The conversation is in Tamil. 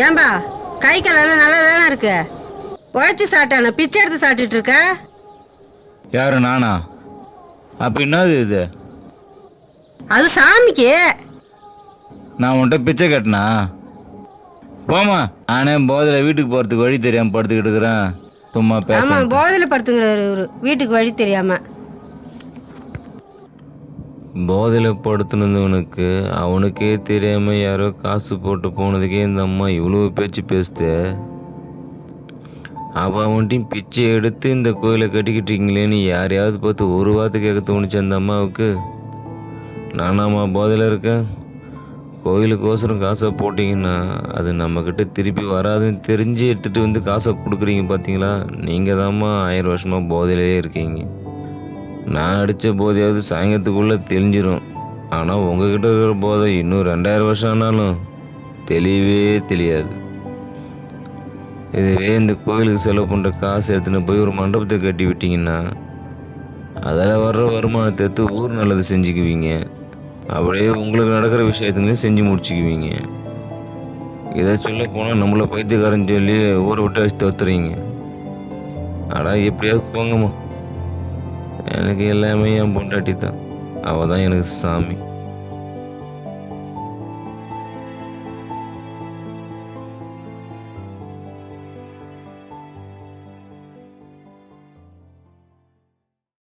ஏன்பா கை காலெல்லாம் நல்லா தானே இருக்கு. உழைச்சி சாப்பிட்டான பிச்சை எடுத்து சாப்பிட்டுட்டு இருக்க. யாரு நானா? அப்ப என்னது இது? அது சாமிக்கு. நான் உன்கிட்ட பிச்சை கட்டினா? போமா, நானே போதில் வீட்டுக்கு போகிறதுக்கு வழி தெரியாமல் படுத்துக்கிட்டு இருக்கிறேன். சும்மா பேச. ஆமாம், போதையில் படுத்துங்கிறாரு இவரு, வீட்டுக்கு வழி தெரியாம. போதையில் படுத்துனவனுக்கு அவனுக்கே தெரியாமல் யாரோ காசு போட்டு போனதுக்கே இந்த அம்மா இவ்வளோ பேச்சு பேசுது. அவன்ட்டையும் பிச்சை எடுத்து இந்த கோயிலை கட்டிக்கிட்டீங்களேன்னு யாரையாவது பார்த்து ஒரு வார்த்தை கேட்க தோணுச்சு அந்த அம்மாவுக்கு. நானாம்மா போதையில் இருக்கேன்? கோயிலுக்கோசரம் காசை போட்டிங்கன்னா அது நம்மக்கிட்ட திருப்பி வராதுன்னு தெரிஞ்சு எடுத்துகிட்டு வந்து காசை கொடுக்குறீங்க பார்த்தீங்களா? நீங்கள் தான்மா 1000 வருஷமாக போதையிலே இருக்கீங்க. நான் அடித்த போதையாவது சாயங்காலத்துக்குள்ளே தெளிஞ்சிடும். ஆனால் உங்ககிட்ட இருக்கிற போதை இன்னும் 2000 வருஷம் ஆனாலும் தெளியவே தெரியாது. இதுவே இந்த கோயிலுக்கு செலவு பண்ணுற காசு எடுத்துன்னு போய் ஒரு மண்டபத்தை கட்டி விட்டிங்கன்னா அதில் வர்ற வருமானத்தை எடுத்து ஊர் நல்லது செஞ்சுக்குவீங்க. அப்படியே உங்களுக்கு நடக்கிற விஷயத்துலையும் செஞ்சு முடிச்சுக்குவீங்க. இதை சொல்ல போனால் நம்மளை பைத்தியக்காரன்னு சொல்லி ஊரை விட்டு அடிச்சு தோத்துறீங்க. ஆனால் எப்படியாவது போங்கம்மா. எனக்கு எல்லாமே என் பொண்டாட்டி தான். அவள் தான் எனக்கு சாமி.